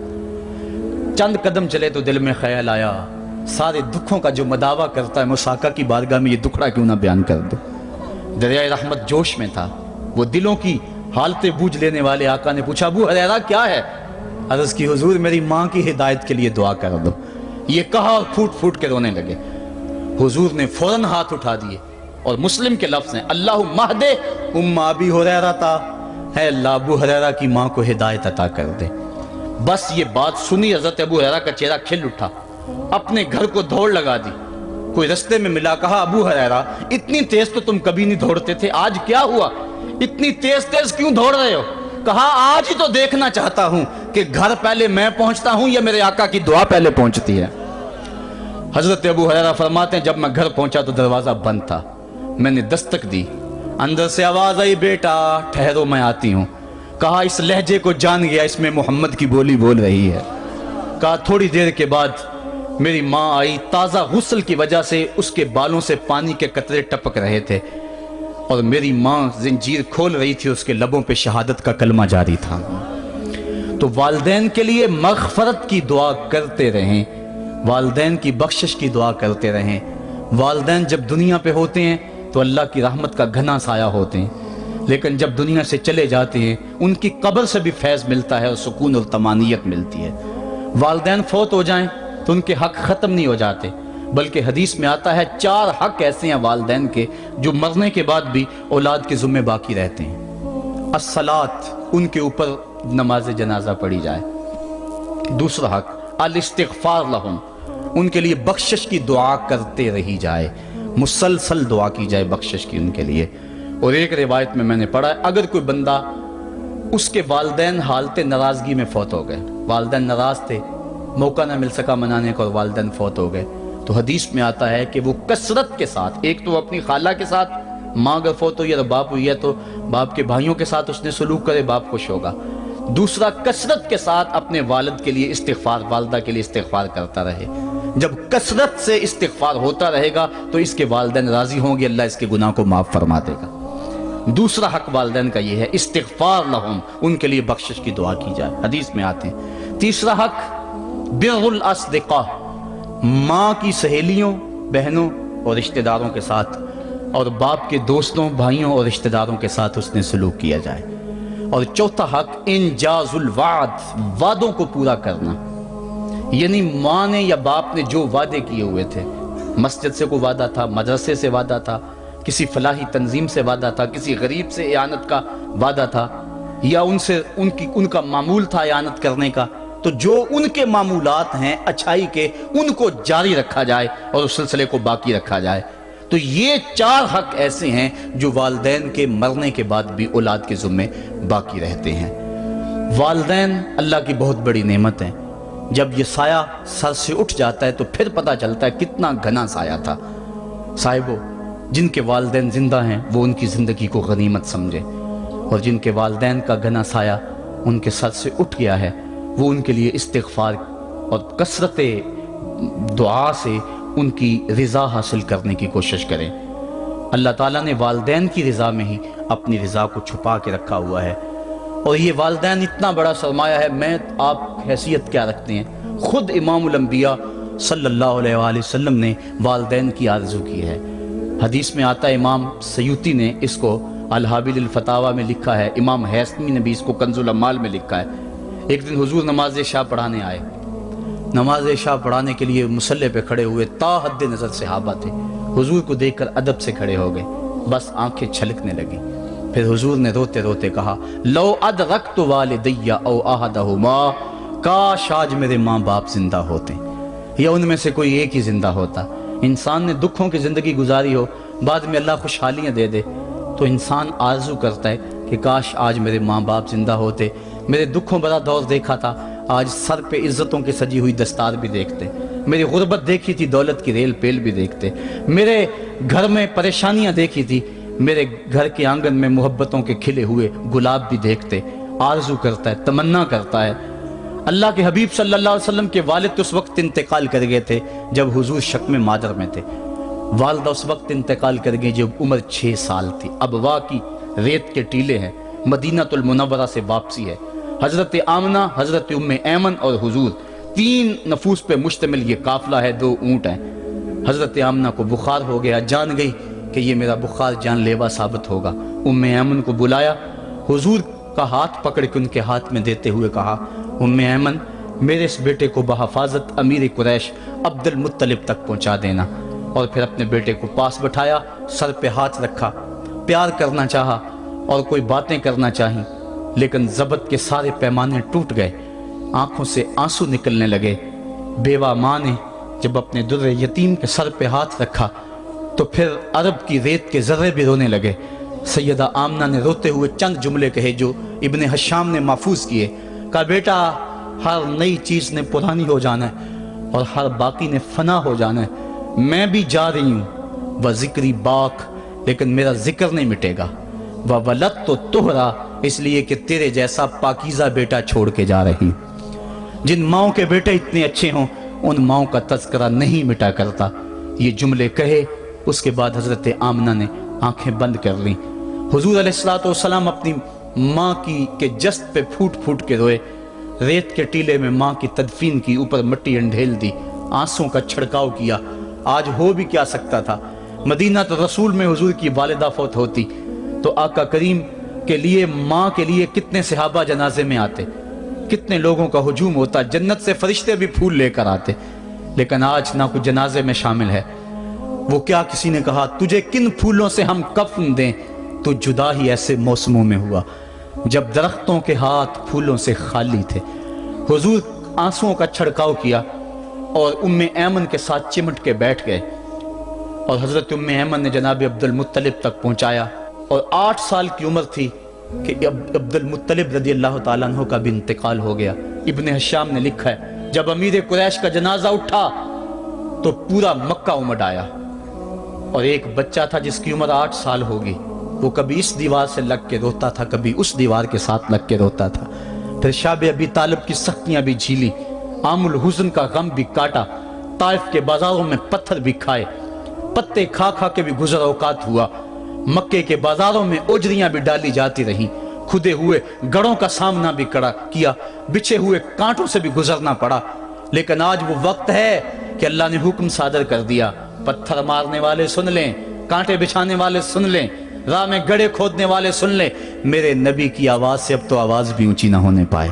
[SPEAKER 1] چند قدم چلے تو دل میں خیال آیا سارے دکھوں کا جو مداوا کرتا ہے، میں اس آقا کی بارگاہ میں یہ دکھڑا کیوں نہ بیان کر دوں۔ دریائے رحمت جوش میں تھا، وہ دلوں کی حالتیں بوجھ لینے والے آقا نے پوچھا ابو ہریرہ کیا ہے؟ عرض کی حضور میری ماں کی ہدایت کے لیے دعا کر دو۔ یہ کہا اور پھوٹ پھوٹ کے رونے لگے۔ حضور نے فوراً ہاتھ اٹھا دیے اور مسلم کے لفظ ہیں اللہم اہد ام ابی ہریرہ، اے اللہ ابو ہریرہ کی ماں کو ہدایت عطا کر دے۔ بس یہ بات سنی حضرت ابو ہریرہ کا چہرہ کھل اٹھا، اپنے گھر کو دوڑ لگا دی۔ کوئی رستے میں ملا، کہا ابو ہریرہ اتنی تیز تو تم کبھی نہیں دوڑتے تھے، آج کیا ہوا؟ اتنی تیز تیز کیوں دوڑ رہے ہو؟ کہا آج ہی تو دیکھنا چاہتا ہوں کہ گھر پہلے میں پہنچتا ہوں یا میرے آقا کی دعا پہلے پہنچتی ہے۔ حضرت ابو ہریرہ فرماتے ہیں جب میں گھر پہنچا تو دروازہ بند تھا، میں نے دستک دی، اندر سے آواز آئی بیٹا ٹھہرو میں آتی ہوں۔ کہا اس لہجے کو جان گیا، اس میں محمد کی بولی بول رہی ہے۔ کہا تھوڑی دیر کے بعد میری ماں آئی، تازہ غسل کی وجہ سے اس کے بالوں سے پانی کے قطرے ٹپک رہے تھے اور میری ماں زنجیر کھول رہی تھی، اس کے لبوں پہ شہادت کا کلمہ جاری تھا۔ تو والدین کے لیے مغفرت کی دعا کرتے رہیں، والدین کی بخشش کی دعا کرتے رہیں۔ والدین جب دنیا پہ ہوتے ہیں تو اللہ کی رحمت کا گھنا سایہ ہوتے ہیں، لیکن جب دنیا سے چلے جاتے ہیں ان کی قبر سے بھی فیض ملتا ہے اور سکون اور طمانینت ملتی ہے۔ والدین فوت ہو جائیں تو ان کے حق ختم نہیں ہو جاتے، بلکہ حدیث میں آتا ہے 4 حق ایسے ہیں والدین کے جو مرنے کے بعد بھی اولاد کے ذمہ باقی رہتے ہیں۔ الصلاۃ، ان کے اوپر نماز جنازہ پڑھی جائے۔ دوسرا حق الاستغفار لہم، ان کے لیے بخشش کی دعا کرتے رہی جائے، مسلسل دعا کی جائے بخشش کی ان کے لیے۔ اور ایک روایت میں نے پڑھا ہے اگر کوئی بندہ اس کے والدین حالت ناراضگی میں فوت ہو گئے، والدین ناراض تھے، موقع نہ مل سکا منانے کا اور والدین فوت ہو گئے، تو حدیث میں آتا ہے کہ وہ کثرت کے ساتھ، ایک تو اپنی خالہ کے ساتھ، ماں اگر فوت ہوئی ہے تو باپ ہوئی ہے تو باپ کے بھائیوں کے ساتھ اس نے سلوک کرے، باپ خوش ہوگا۔ دوسرا کثرت کے ساتھ اپنے والد کے لیے استغفار، والدہ کے لیے استغفار کرتا رہے۔ جب کثرت سے استغفار ہوتا رہے گا تو اس کے والدین راضی ہوں گے، اللہ اس کے گناہ کو معاف فرما دے گا۔ دوسرا حق والدین کا یہ ہے استغفار لہم، ان کے لیے بخشش کی دعا کی جائے، حدیث میں آتے ہیں۔ تیسرا حق بر الاصدقاء، ماں کی سہیلیوں، بہنوں اور رشتہ داروں کے ساتھ، اور باپ کے دوستوں، بھائیوں اور رشتہ داروں کے ساتھ اس نے سلوک کیا جائے۔ اور چوتھا حق انجاز الوعد، وعدوں کو پورا کرنا، یعنی ماں نے یا باپ نے جو وعدے کیے ہوئے تھے، مسجد سے کوئی وعدہ تھا، مدرسے سے وعدہ تھا، کسی فلاحی تنظیم سے وعدہ تھا، کسی غریب سے اعانت کا وعدہ تھا، یا ان کا معمول تھا اعانت کرنے کا، تو جو ان کے معمولات ہیں اچھائی کے ان کو جاری رکھا جائے اور اس سلسلے کو باقی رکھا جائے۔ تو یہ 4 حق ایسے ہیں جو والدین کے مرنے کے بعد بھی اولاد کے ذمہ باقی رہتے ہیں۔ والدین اللہ کی بہت بڑی نعمت ہیں، جب یہ سایہ سر سے اٹھ جاتا ہے تو پھر پتہ چلتا ہے کتنا گھنا سایہ تھا۔ صاحبو، جن کے والدین زندہ ہیں وہ ان کی زندگی کو غنیمت سمجھے، اور جن کے والدین کا گھنا سایہ ان کے سر سے اٹھ گیا ہے وہ ان کے لیے استغفار اور کثرت دعا سے ان کی رضا حاصل کرنے کی کوشش کریں۔ اللہ تعالیٰ نے والدین کی رضا میں ہی اپنی رضا کو چھپا کے رکھا ہوا ہے، اور یہ والدین اتنا بڑا سرمایہ ہے۔ میں آپ حیثیت کیا رکھتے ہیں؟ خود امام الانبیاء صلی اللہ علیہ وآلہ وسلم نے والدین کی آرزو کی ہے۔ حدیث میں آتا ہے، امام سیوطی نے اس کو الحابل الفتاوی میں لکھا ہے، امام حیثمی نے بھی اس کو کنز الاموال میں لکھا ہے۔ ایک دن حضور نماز عشاء پڑھانے آئے، نماز عشاء پڑھانے کے لیے مصلی پہ کھڑے ہوئے، تا حد نظر صحابہ تھے، حضور کو دیکھ کر ادب سے کھڑے ہو گئے، بس آنکھیں چھلکنے لگی۔ پھر حضور نے روتے روتے کہا، لو ادرکت والدی او احدہما، کاش آج میرے ماں باپ زندہ ہوتے یا ان میں سے کوئی ایک ہی زندہ ہوتا۔ انسان نے دکھوں کی زندگی گزاری ہو، بعد میں اللہ خوشحالیاں دے دے تو انسان آرزو کرتا ہے کہ کاش آج میرے ماں باپ زندہ ہوتے، میرے دکھوں بڑا دور دیکھا تھا، آج سر پہ عزتوں کی سجی ہوئی دستار بھی دیکھتے، میری غربت دیکھی تھی، دولت کی ریل پیل بھی دیکھتے، میرے گھر میں پریشانیاں دیکھی تھی، میرے گھر کے آنگن میں محبتوں کے کھلے ہوئے گلاب بھی دیکھتے۔ آرزو کرتا ہے، تمنا کرتا ہے۔ اللہ کے حبیب صلی اللہ علیہ وسلم کے والد اس وقت انتقال کر گئے تھے جب حضور شکم مادر میں تھے، والدہ اس وقت انتقال کر گئی جب عمر 6 سال تھی۔ ابوا کی ریت کے ٹیلے ہیں، مدینہ المنورہ سے واپسی ہے، حضرت آمنہ، حضرت ام ایمن اور حضور 3 نفوس پہ مشتمل یہ قافلہ ہے، 2 اونٹ ہیں۔ حضرت آمنہ کو بخار ہو گیا، جان گئی کہ یہ میرا بخار جان لیوا ثابت ہوگا۔ ام ایمن کو بلایا، حضور کا ہاتھ پکڑ کے ان کے ہاتھ میں دیتے ہوئے کہا، ام ایمن میرے اس بیٹے کو بحفاظت امیر قریش عبد المطلب تک پہنچا دینا۔ اور پھر اپنے بیٹے کو پاس بٹھایا، سر پہ ہاتھ رکھا، پیار کرنا چاہا اور کوئی باتیں کرنا چاہیں، لیکن ضبط کے سارے پیمانے ٹوٹ گئے، آنکھوں سے آنسو نکلنے لگے۔ بیوہ ماں نے جب اپنے در یتیم کے سر پہ ہاتھ رکھا تو پھر عرب کی ریت کے ذرے بھی رونے لگے۔ سیدہ آمنہ نے روتے ہوئے چند جملے کہے جو ابن حشام نے محفوظ کیے، کہا بیٹا ہر نئی چیز نے پرانی ہو جانا ہے اور ہر باقی نے فنا ہو جانا ہے، میں بھی جا رہی ہوں، وہ ذکری باق لیکن میرا ذکر نہیں مٹے گا، وہ ولد تو تہرا اس لیے کہ تیرے جیسا پاکیزہ بیٹا چھوڑ کے جا رہی۔ جن ماؤں کے بیٹے اتنے اچھے ہوں ان ماؤں کا تذکرہ نہیں مٹا کرتا۔ یہ جملے کہے اس کے بعد حضرت آمنہ نے آنکھیں بند کر لیں۔ حضور علیہ السلام اپنی ماں کے جسد پہ پھوٹ پھوٹ کے روئے، ریت کے ٹیلے میں ماں کی تدفین کی، اوپر مٹی انڈھیل دی، آنسوں کا چھڑکاؤ کیا۔ آج ہو بھی کیا سکتا تھا، مدینہ تو رسول میں حضور کی والدہ فوت ہوتی تو آقا کریم کے لیے، ماں کے لیے کتنے صحابہ جنازے میں آتے، کتنے لوگوں کا ہجوم ہوتا، جنت سے فرشتے بھی پھول لے کر آتے، لیکن آج نہ کوئی جنازے میں شامل ہے۔ وہ کیا کسی نے کہا تجھے کن پھولوں سے ہم کفن دیں، تو جدا ہی ایسے موسموں میں ہوا جب درختوں کے ہاتھ پھولوں سے خالی تھے۔ حضور آنسوؤں کا چھڑکاؤ کیا اور ام ایمن کے ساتھ چمٹ کے بیٹھ گئے، اور حضرت ام ایمن نے جناب عبد المطلب تک پہنچایا، اور 8 سال کی عمر تھی کہ عبد المطلب رضی اللہ تعالیٰ عنہ کا بھی انتقال ہو گیا۔ ابن حشام نے لکھا ہے جب امیر قریش کا جنازہ اٹھا تو پورا مکہ امڈ آیا، اور ایک بچہ تھا جس کی عمر 8 سال ہوگی، وہ کبھی اس دیوار سے لگ کے روتا تھا، کبھی اس دیوار کے ساتھ لگ کے روتا تھا۔ پھر شاب ابی طالب کی سختیاں بھی جھیلی، عام الحزن کا غم بھی کاٹا، طائف کے بازاروں میں پتھر بھی کھائے، پتے کھا کھا کے بھی گزر اوقات ہوا، مکے کے بازاروں میں اجریاں بھی ڈالی جاتی رہیں، کھدے ہوئے گڑوں کا سامنا بھی کیا، بچھے ہوئے کانٹوں سے بھی گزرنا پڑا۔ لیکن آج وہ وقت ہے کہ اللہ نے حکم صادر کر دیا، پتھر مارنے والے سن لیں، کانٹے بچھانے والے سن لیں، راہ میں گڑے کھودنے والے سن لیں، میرے نبی کی آواز سے اب تو آواز بھی اونچی نہ ہونے پائے۔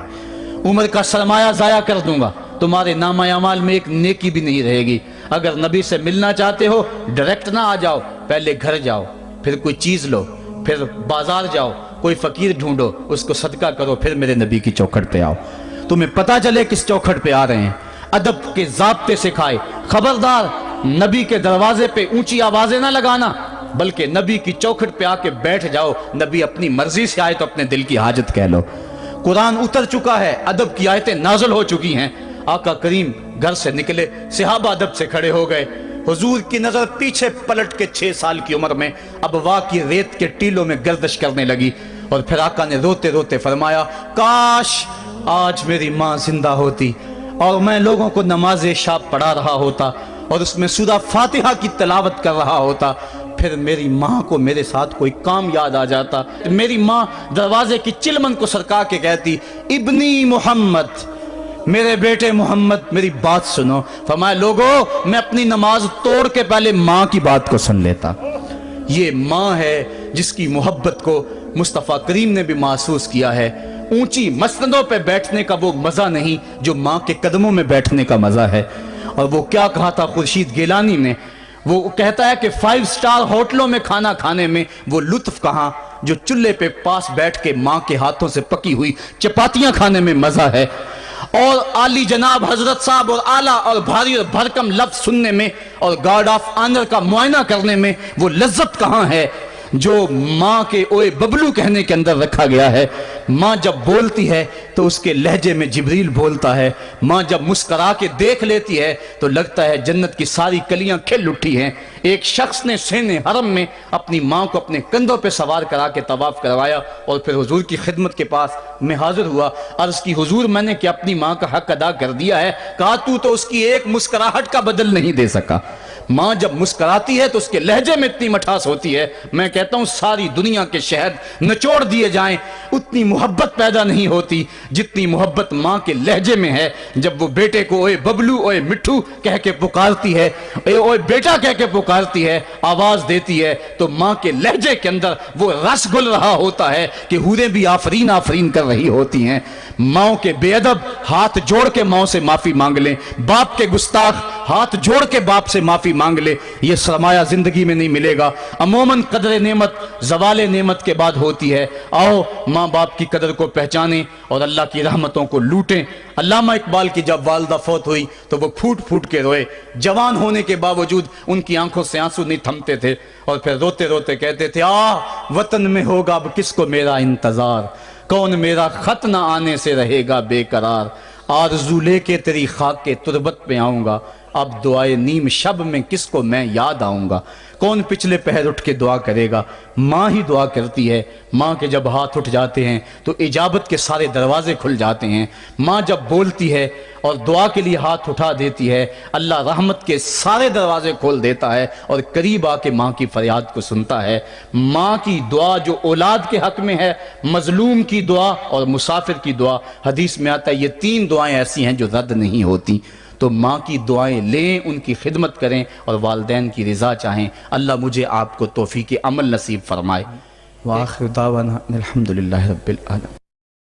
[SPEAKER 1] عمر کا سرمایہ ضائع کر دوں گا، تمہارے نامہ اعمال میں ایک نیکی بھی نہیں رہے گی۔ اگر نبی سے ملنا چاہتے ہو ڈائریکٹ نہ آ جاؤ، پہلے گھر جاؤ، پھر کوئی چیز لو، پھر بازار جاؤ، کوئی فقیر ڈھونڈو، اس کو صدقہ کرو، پھر میرے نبی کی چوکھٹ پہ آؤ، تمہیں پتہ چلے کس چوکھٹ پہ آ رہے ہیں۔ ادب کے ضابطے سکھائے، خبردار نبی کے دروازے پہ اونچی آوازیں نہ لگانا، بلکہ نبی کی چوکھٹ پہ آ کے بیٹھ جاؤ، نبی اپنی مرضی سے آئے تو اپنے دل کی حاجت کہہ لو۔ قرآن اتر چکا ہے، ادب کی آیتیں نازل ہو چکی ہیں، آقا کریم گھر سے نکلے، صحابہ ادب سے کھڑے ہو گئے، حضور کی نظر پیچھے پلٹ کے 6 سال کی عمر میں ابوا کی ریت کے ٹیلوں میں گردش کرنے لگی، اور پھر آقا نے روتے روتے فرمایا کاش آج میری ماں زندہ ہوتی اور میں لوگوں کو نماز عشاء پڑھا رہا ہوتا اور اس میں سورہ فاتحہ کی تلاوت کر رہا ہوتا، پھر میری ماں کو میرے ساتھ کوئی کام یاد آ جاتا، میری ماں دروازے کی چلمن کو سرکا کے کہتی ابنی محمد، میرے بیٹے محمد میری بات سنو۔ فرمایا لوگو میں اپنی نماز توڑ کے پہلے ماں کی بات کو سن لیتا۔ یہ ماں ہے جس کی محبت کو مصطفیٰ کریم نے بھی محسوس کیا ہے۔ اونچی مسندوں پہ بیٹھنے کا وہ مزہ نہیں جو ماں کے قدموں میں بیٹھنے کا مزہ ہے۔ اور وہ کیا کہا تھا خورشید گیلانی نے، وہ کہتا ہے کہ 5 سٹار ہوٹلوں میں کھانا کھانے میں وہ لطف کہاں جو چولہے پہ پاس بیٹھ کے ماں کے ہاتھوں سے پکی ہوئی چپاتیاں کھانے میں مزہ ہے، اور عالی جناب حضرت صاحب اور اعلیٰ اور بھاری اور بھرکم لفظ سننے میں اور گارڈ آف آنر کا معائنہ کرنے میں وہ لذت کہاں ہے جو ماں کے اوئے ببلو کہنے کے اندر رکھا گیا ہے۔ ماں جب بولتی ہے تو اس کے لہجے میں جبریل بولتا ہے، ماں جب مسکرا کے دیکھ لیتی ہے تو لگتا ہے جنت کی ساری کلیاں کھل اٹھی ہیں۔ ایک شخص نے سین حرم میں اپنی ماں کو اپنے کندھوں پہ سوار کرا کے طواف کروایا اور پھر حضور کی خدمت کے پاس میں حاضر ہوا، عرض کی حضور میں نے کہ اپنی ماں کا حق ادا کر دیا ہے، کہا تو اس کی ایک مسکراہٹ کا بدل نہیں دے سکا۔ ماں جب مسکراتی ہے تو اس کے لہجے میں اتنی مٹھاس ہوتی ہے، میں کہتا ہوں ساری دنیا کے شہد نچوڑ دیے جائیں، اتنی محبت پیدا نہیں ہوتی جتنی محبت ماں کے لہجے میں ہے جب وہ بیٹے کو اوئے ببلو اوئے مٹھو کہہ کے پکارتی ہے، اوئے بیٹا کہہ کے پکارتی ہے، آواز دیتی ہے، تو ماں کے لہجے کے اندر وہ رس گل رہا ہوتا ہے کہ حوریں بھی آفرین آفرین کر رہی ہوتی ہیں۔ ماں کے بے ادب ہاتھ جوڑ کے ماں سے معافی مانگ لیں، باپ کے گستاخ ہاتھ جوڑ کے باپ سے معافی مانگ لے، یہ سرمایہ زندگی میں نہیں ملے گا۔ عموماً قدر نعمت زوال نعمت کے بعد ہوتی ہے۔ آؤ ماں باپ کی قدر کو پہچانیں اور اللہ کی رحمتوں کو لوٹیں۔ علامہ اقبال کی جب والدہ فوت ہوئی تو وہ پھوٹ پھوٹ کے روئے، جوان ہونے کے باوجود ان کی آنکھوں سے آنسو نہیں تھمتے تھے، اور پھر روتے روتے کہتے تھے وطن میں ہوگا اب کس کو میرا انتظار، کون میرا خط نہ آنے سے رہے گا بے قرار، آرزو لے کے تیری خاک کے تربت پہ آؤں گا، اب دعائے نیم شب میں کس کو میں یاد آؤں گا، کون پچھلے پہر اٹھ کے دعا کرے گا، ماں ہی دعا کرتی ہے۔ ماں کے جب ہاتھ اٹھ جاتے ہیں تو اجابت کے سارے دروازے کھل جاتے ہیں۔ ماں جب بولتی ہے اور دعا کے لیے ہاتھ اٹھا دیتی ہے، اللہ رحمت کے سارے دروازے کھول دیتا ہے اور قریب آ کے ماں کی فریاد کو سنتا ہے۔ ماں کی دعا جو اولاد کے حق میں ہے، مظلوم کی دعا اور مسافر کی دعا، حدیث میں آتا ہے یہ تین دعائیں ایسی ہیں جو رد نہیں ہوتی۔ تو ماں کی دعائیں لیں، ان کی خدمت کریں اور والدین کی رضا چاہیں۔ اللہ مجھے آپ کو توفیق عمل نصیب فرمائے۔ وآخر دعوانا الحمدللہ رب العالمین۔